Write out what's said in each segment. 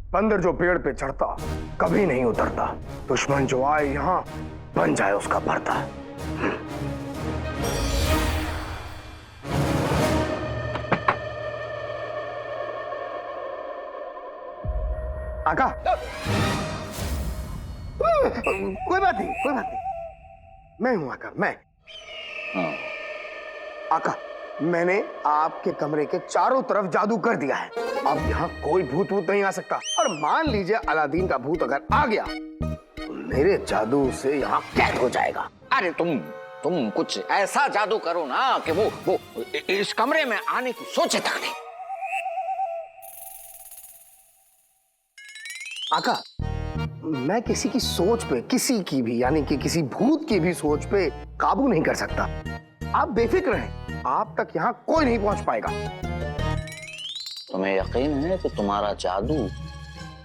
बंदर जो पेड़ पे चढ़ता कभी नहीं उतरता। दुश्मन जो आए यहाँ बन जाए उसका पर्दा। आका, कोई बात नहीं, कोई बात नहीं। मैं हूं आका, मैं। आका, मैंने आपके कमरे के चारों तरफ जादू कर दिया है। अब यहाँ कोई भूत वूत नहीं आ सकता। और मान लीजिए अलादीन का भूत अगर आ गया तो मेरे जादू से यहाँ कैद हो जाएगा। अरे तुम कुछ ऐसा जादू करो ना कि वो इस कमरे में आने की सोचे तक नहीं। आका, मैं किसी की सोच पे, किसी की भी, यानी कि किसी भूत की भी सोच पे काबू नहीं कर सकता। आप बेफिक्र हैं, आप तक यहाँ कोई नहीं पहुंच पाएगा। तुम्हें यकीन है कि तुम्हारा जादू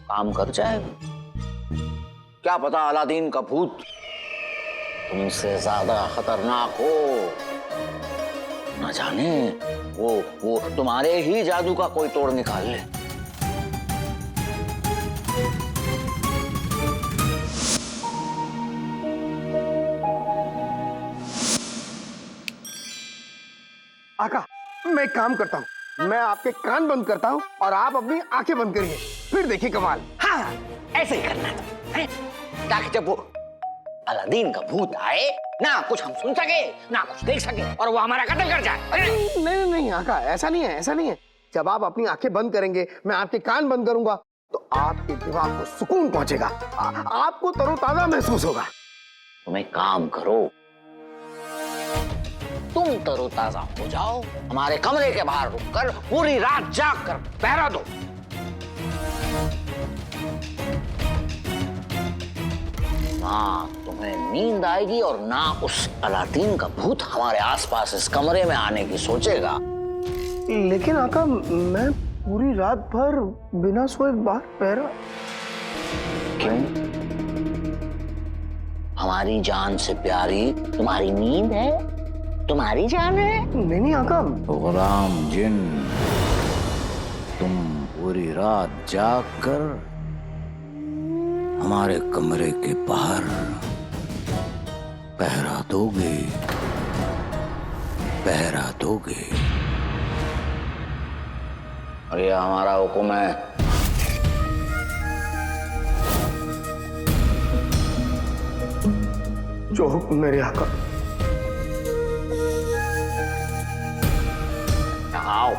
काम कर जाएगा? क्या पता अलादीन का भूत तुमसे ज्यादा खतरनाक हो। न जाने वो तुम्हारे ही जादू का कोई तोड़ निकाल ले। आका, मैं एक काम करता हूँ, मैं आपके कान बंद करता हूँ और आप अपनी आंखें बंद करिए, फिर देखिए कमाल। हाँ, ऐसे ही करना है, ताकि जब वो अलादीन का भूत आए ना कुछ हम सुन सके ना कुछ देख सके और वो हमारा कत्ल कर जाए। नहीं नहीं नहीं आका, ऐसा नहीं है, ऐसा नहीं है। जब आप अपनी आंखें बंद करेंगे, मैं आपके कान बंद करूंगा, तो आपके दिमाग को सुकून पहुंचेगा, आपको तरोताजा महसूस होगा। तुम एक काम करो, तुम तरोताजा हो जाओ, हमारे कमरे के बाहर रुककर पूरी रात जाग कर पहरा दो। ना तुम्हें नींद आएगी और ना उस अलादीन का भूत हमारे आसपास इस कमरे में आने की सोचेगा। लेकिन आका, मैं पूरी रात भर बिना सोए बाहर पहरा। क्यों? हमारी जान से प्यारी तुम्हारी नींद है, तुम्हारी जान है। नहीं नहीं आका। गुलाम जिन, तुम पूरी रात जाग कर हमारे कमरे के बाहर पहरा दोगे, पहरा दोगे। और ये हमारा हुक्म है। जो हुक्म मेरे आका। आओ।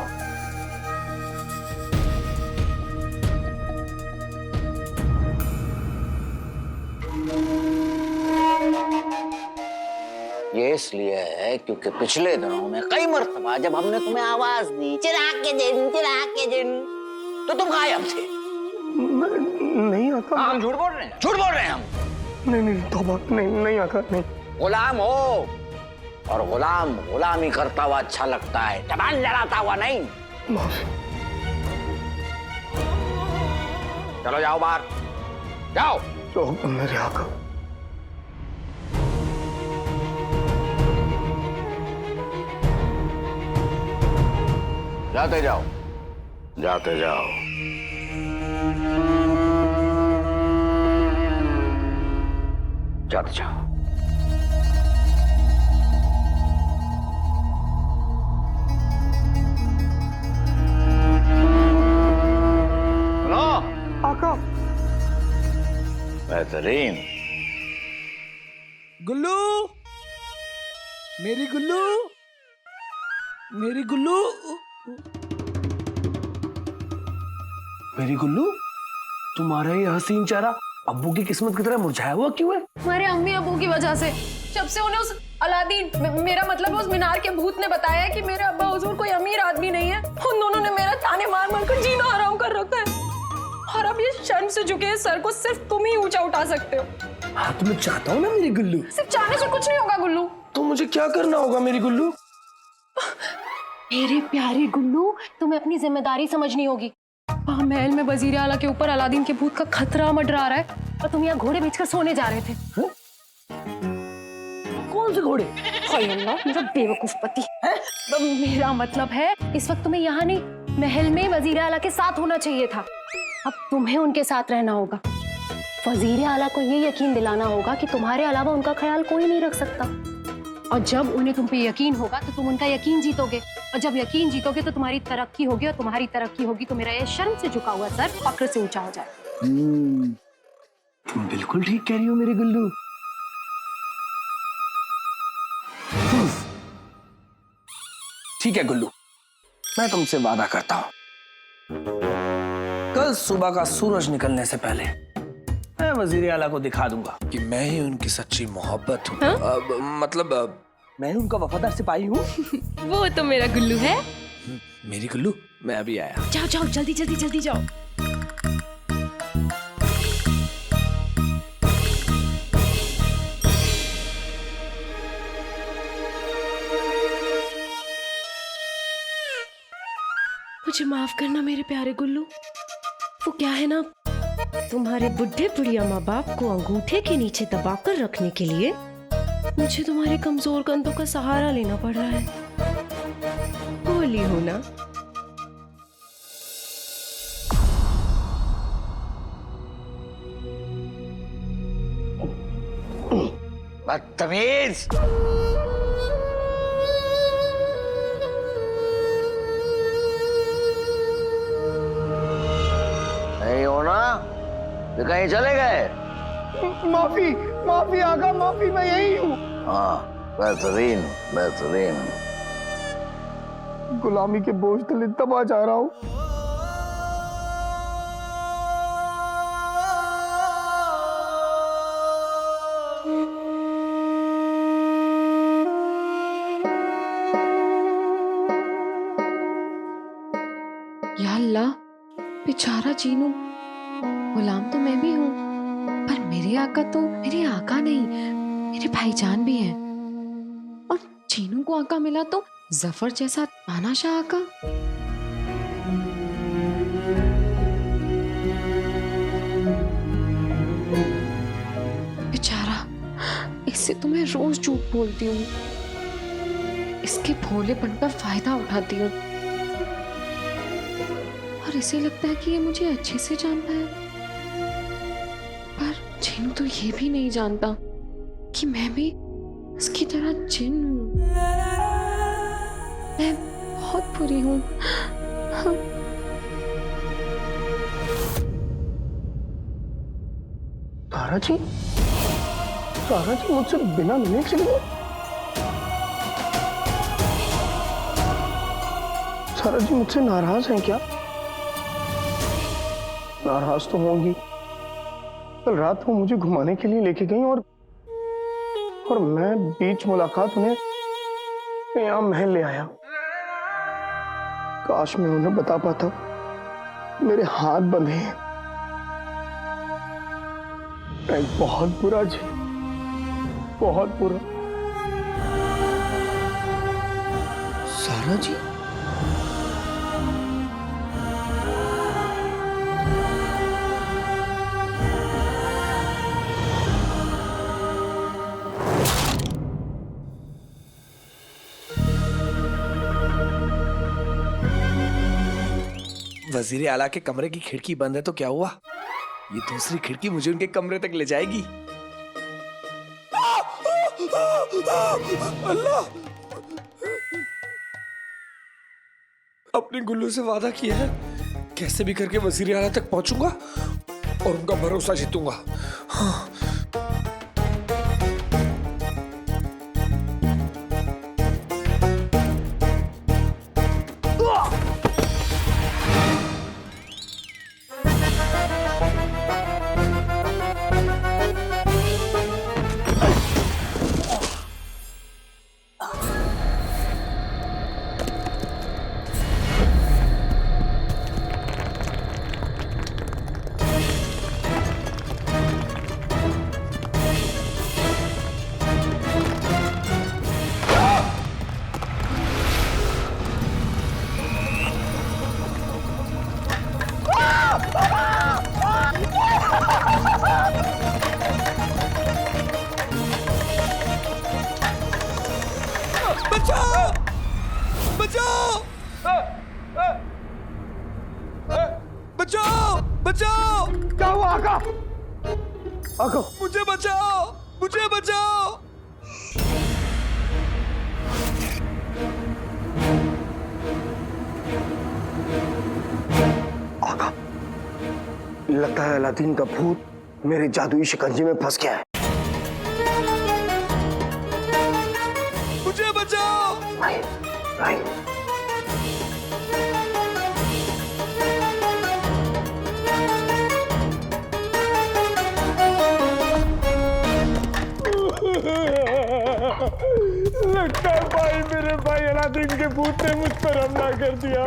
ये इसलिए है क्योंकि पिछले दिनों में कई मर्तबा जब हमने तुम्हें आवाज दी चिराग के दिन, तो तुम गायब थे। नहीं आका। हम झूठ बोल रहे हैं, झूठ बोल रहे हैं हम। नहीं नहीं तौबा, नहीं नहीं आका, नहीं। गुलाम हो और गुलाम गुलामी करता हुआ अच्छा लगता है, जबान लड़ाता हुआ नहीं। माफी। चलो जाओ बाहर, जाओ। जो हुक्म मेरे आका। जाते जाओ, जाते जाओ। जाते जाओ। सुनो आका। बेहतरीन। गुल्लू, मेरी गुल्लू, मेरी गुल्लू, मेरी गुल्लू, तुम्हारा ये हसीन चेहरा अब्बू की किस्मत की तरह मुरझाया हुआ क्यों है? हमारे अम्मी अब्बू की वजह से। जब से उन्हें उस अलादीन, मेरा मतलब उस मीनार के भूत ने बताया कि मेरे अब्बा हुजूर कोई अमीर आदमी नहीं है, उन दोनों ने मेरा ताने मार मार कर जीना हराम कर रखा है। और अब ये शर्म से झुके सर को सिर्फ तुम ही ऊंचा उठा सकते हो। हाँ, तो मैं चाहता हूँ ना मेरी गुल्लू। सिर्फ चाहने से कुछ नहीं होगा गुल्लू। तो मुझे क्या करना होगा मेरी गुल्लू? मेरे प्यारे गुल्लू, तुम्हें अपनी जिम्मेदारी समझनी होगी। वहाँ महल में वजीर आला के ऊपर अलादीन के भूत का खतरा मंडरा रहा है और तुम यहाँ घोड़े बेचकर सोने जा रहे थे। कौन से घोड़े? हाय अल्लाह, मेरा बेवकूफ पति। मेरा मतलब है इस वक्त तुम्हें यहाँ नहीं, महल में वजीर आला के साथ होना चाहिए था। अब तुम्हें उनके साथ रहना होगा। वजीर आला को ये यकीन दिलाना होगा कि तुम्हारे अलावा उनका ख्याल कोई नहीं रख सकता। और जब उन्हें तुम पे यकीन होगा तो तुम उनका यकीन जीतोगे, और जब यकीन जीतोगे तो तुम्हारी तरक्की होगी, और तुम्हारी तरक्की होगी तो मेरा ये शर्म से झुका हुआ सर फक्र से ऊंचा हो जाए। तुम बिल्कुल ठीक कह रही हो मेरी गुल्लू। ठीक है गुल्लू, मैं तुमसे वादा करता हूं, कल सुबह का सूरज निकलने से पहले मैं वजीर आला को दिखा दूंगा कि मैं ही उनकी सच्ची मोहब्बत हूँ। मतलब मैं ही उनका वफादार सिपाही हूँ। वो तो मेरा गुल्लू है। मेरी गुल्लू, मैं अभी आया। जाओ जाओ जल्दी जल्दी जल्दी जाओ। मुझे माफ करना मेरे प्यारे गुल्लू। वो क्या है ना, तुम्हारे बुढ़े बुढ़िया माँ बाप को अंगूठे के नीचे दबाकर रखने के लिए मुझे तुम्हारे कमजोर कंधों का सहारा लेना पड़ रहा है। होली हो ना। बदतमीज। नहीं हो ना तो कहीं चले गए? माफी माफी आका, माफी, मैं यही हूँ। हाँ, बेहतरीन बेहतरीन। गुलामी के बोझ तले दबा जा रहा हूँ। या अल्लाह, बेचारा जीनू, गुलाम तो मैं भी हूँ, पर मेरे आका तो मेरे आका नहीं, मेरे भाईजान भी हैं। और जीनू को आका मिला तो जफर जैसा तानाशाह आका। बेचारा, इससे तो मैं रोज झूठ बोलती हूँ, इसके भोलेपन का फायदा उठाती हूँ, और इसे लगता है कि ये मुझे अच्छे से जानता है। पर जिन तो ये भी नहीं जानता कि मैं भी इसकी तरह जिन हूँ। मैं बहुत बुरी हूँ। तारा जी, तारा जी मुझसे बिना मिले चली गई। तारा जी मुझसे नाराज हैं क्या? नाराज तो होंगी। कल रात वो मुझे घुमाने के लिए लेके गई और मैं बीच मुलाकात उन्हें यहाँ महल ले आया। काश मैं उन्हें बता पाता, मेरे हाथ बंधे हैं। मैं बहुत बुरा जी, बहुत बुरा। सारा जी, वजीर आला के कमरे की खिड़की बंद है तो क्या हुआ, ये दूसरी खिड़की मुझे उनके कमरे तक ले जाएगी। अल्लाह, अपनी गुल्लू से वादा किया है, कैसे भी करके वजीर आला तक पहुंचूंगा और उनका भरोसा जीतूंगा। हाँ। बचाओ, क्या हुआ आका? आका मुझे बचाओ, मुझे बचाओ। आका, लगता है अलादीन का भूत मेरे जादुई शिकंजे में फंस गया है। मुझे बचाओ। नहीं, नहीं। लगता है भाई, मेरे भाई अलादीन के भूत ने मुझ पर हमला कर दिया।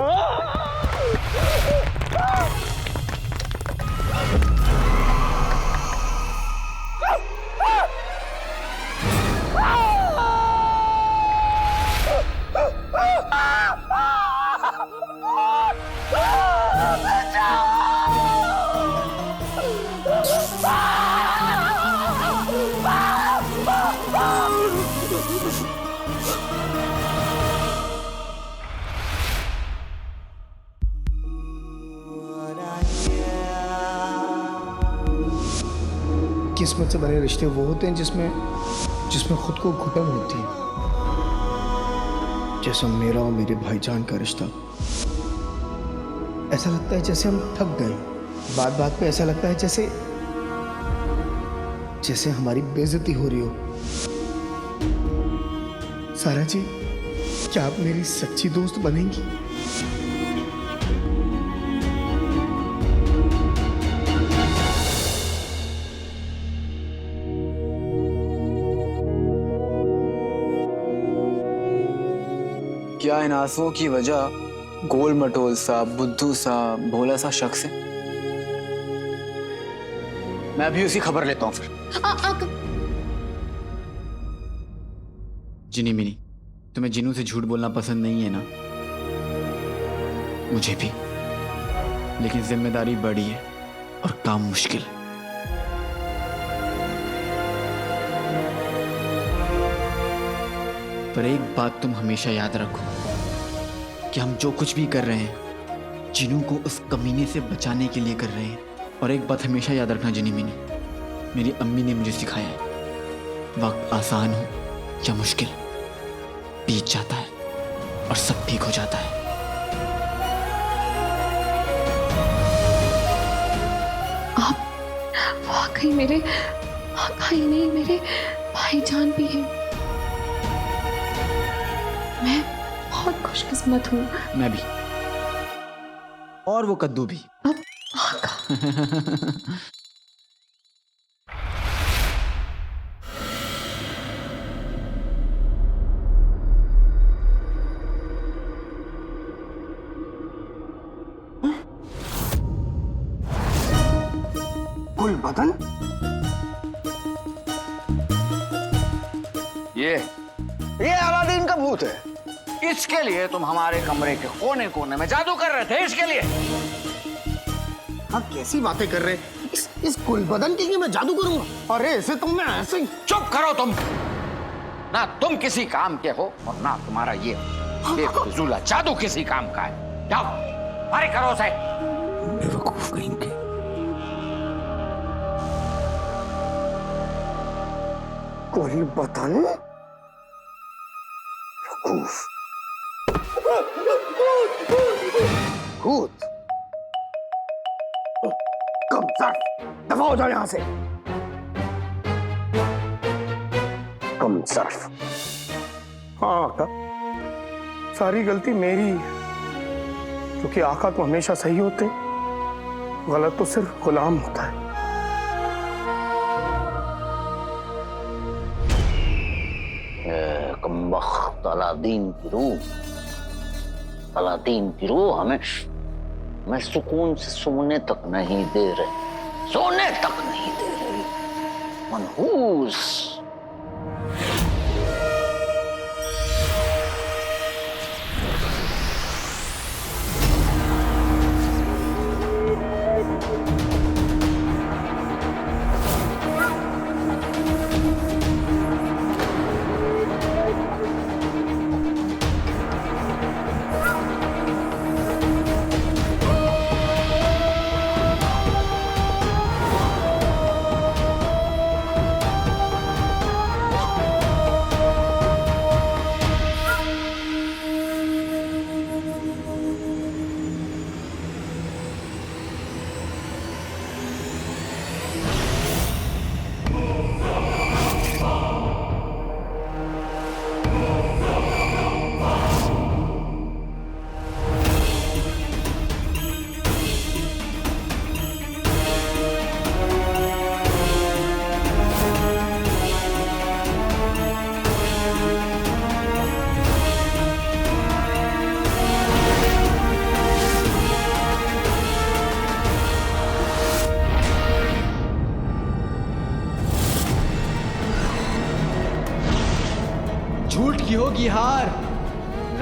किस्मत से बने रिश्ते वो होते हैं जिसमें खुद को घुटन होती है, जैसा मेरा और मेरे भाईजान का रिश्ता। ऐसा लगता है जैसे हम थक गए, बात बात पे ऐसा लगता है जैसे हमारी बेइज्जती हो रही हो। सारा जी, क्या आप मेरी सच्ची दोस्त बनेंगी? क्या इन आंसुओं की वजह गोल मटोल सा, बुद्धू सा, भोला सा शख्स है? मैं अभी उसकी खबर लेता हूँ फिर। जिनी मिनी, तुम्हें जिनू से झूठ बोलना पसंद नहीं है ना? मुझे भी, लेकिन जिम्मेदारी बड़ी है और काम मुश्किल। पर एक बात तुम हमेशा याद रखो कि हम जो कुछ भी कर रहे हैं जिनू को उस कमीने से बचाने के लिए कर रहे हैं। और एक बात हमेशा याद रखना जिनी मिनी, मेरी अम्मी ने मुझे सिखाया है, वक्त आसान हो या मुश्किल, बीत जाता है और सब ठीक हो जाता है। आप वाकई मेरे आका ही नहीं, मेरे भाईजान भी हैं। मैं बहुत खुशकिस्मत हूँ। मैं भी, और वो कद्दू भी। अब आका गुलबदन, ये अलादीन का भूत है। इसके लिए तुम हमारे कमरे के कोने कोने में जादू कर रहे थे, इसके लिए। हाँ, कैसी बातें कर रहे? इस गुलबदन के लिए मैं जादू करूंगा? अरे ऐसे तो मैं ऐसे ही। चुप करो तुम। ना तुम किसी काम के हो और ना तुम्हारा ये बेफिजूला जादू किसी काम का है। जाओ, अरे करो उसे। बेवकूफ कहीं के। गुलबदन, वकूफ, भूत, कम सर, दफा हो जाओ यहां से। कम सर्फ। हाँ आका, सारी गलती मेरी है, क्योंकि आका तो हमेशा सही होते, गलत तो सिर्फ गुलाम होता है। कमबख्त अलादीन की रूह हमें सुकून से सोने तक नहीं दे रहे, सोने तक नहीं दे रही। मनहूस।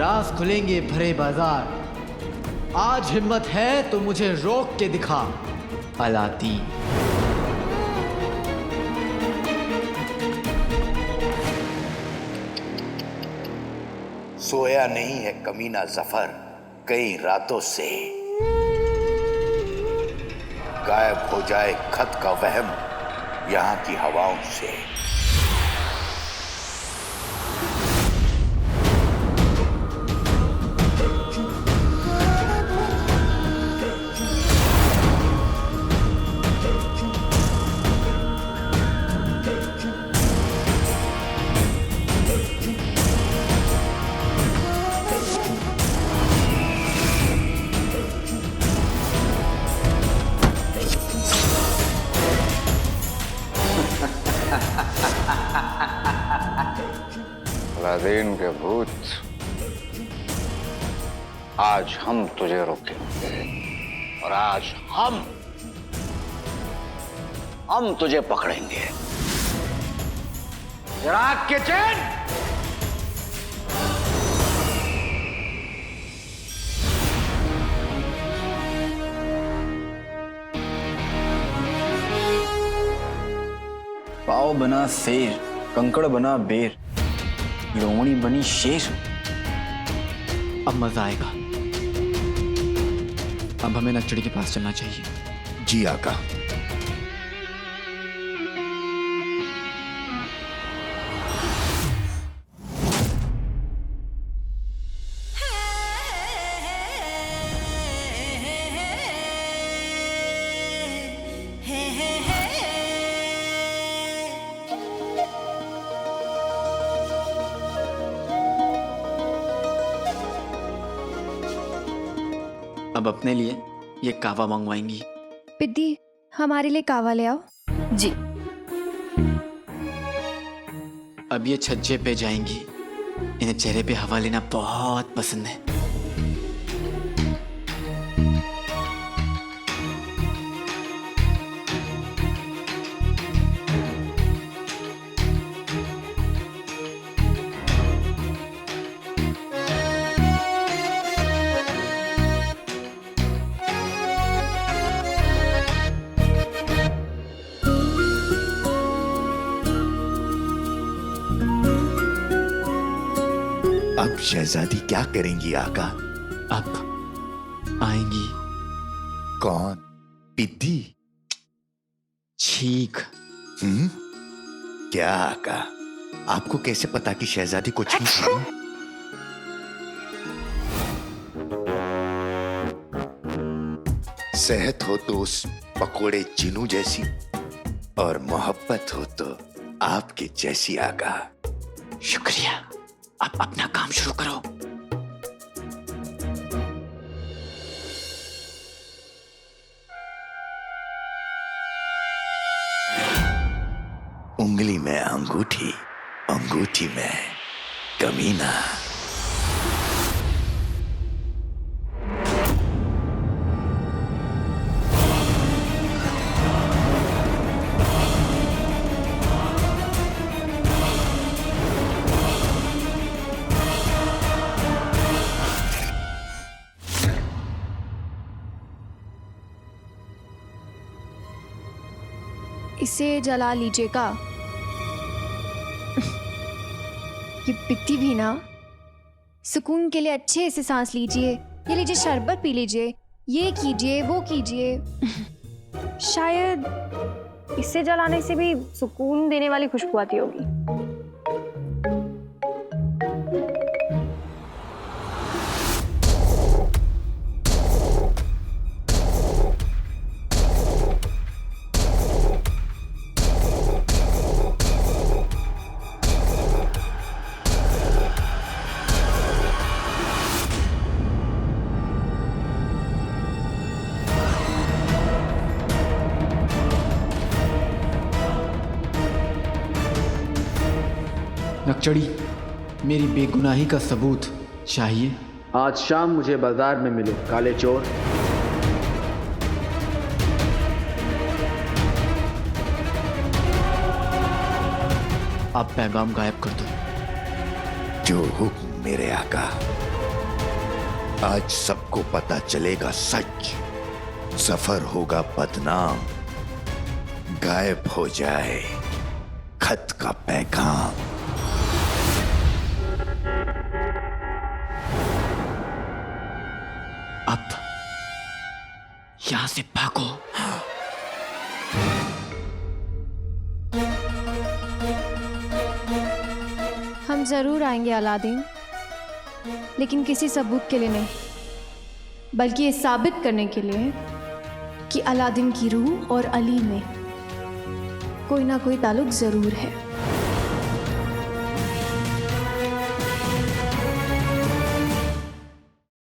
राज खुलेंगे भरे बाजार। आज हिम्मत है तो मुझे रोक के दिखा अलादीन। सोया नहीं है कमीना जफर कई रातों से, गायब हो जाए खत का वहम यहां की हवाओं से। अलादीन के भूत, आज हम तुझे रोकेंगे और आज हम तुझे पकड़ेंगे। चिराग के चैन। पाव बना शेर, कंकड़ बना बेर, लोमड़ी बनी शेर। अब मजा आएगा। अब हमें नक्चड़ी के पास चलना चाहिए। जी आका। अब अपने लिए ये कावा मंगवाएंगी। पिद्दी, हमारे लिए कावा ले आओ। जी। अब ये छज्जे पे जाएंगी। इन्हें चेहरे पे हवा लेना बहुत पसंद है। अब शहजादी क्या करेंगी आका? अब आएंगी। कौन? पिद्दी? छींक। क्या आका, आपको कैसे पता कि शहजादी को छींक है? सेहत हो तो उस पकोड़े जिनू जैसी, और मोहब्बत हो तो आपके जैसी आका। शुक्रिया। अब अपना काम शुरू करो। उंगली में अंगूठी, अंगूठी में कमीना। इसे जला लीजिएगा। ये पित्ती भी ना, सुकून के लिए अच्छे से सांस लीजिए। ये लीजिए, शरबत पी लीजिए, ये कीजिए, वो कीजिए। शायद इससे जलाने से भी सुकून देने वाली खुशबू आती होगी। नक्चड़ी, मेरी बेगुनाही का सबूत चाहिए? आज शाम मुझे बाजार में मिलो, काले चोर। आप पैगाम गायब कर दो। जो हुक्म मेरे आका। आज सबको पता चलेगा सच, सफर होगा बदनाम, गायब हो जाए खत का पैगाम। अब यहां से भागो। हम जरूर आएंगे अलादीन, लेकिन किसी सबूत के लिए नहीं, बल्कि ये साबित करने के लिए कि अलादीन की रूह और अली में कोई ना कोई ताल्लुक जरूर है।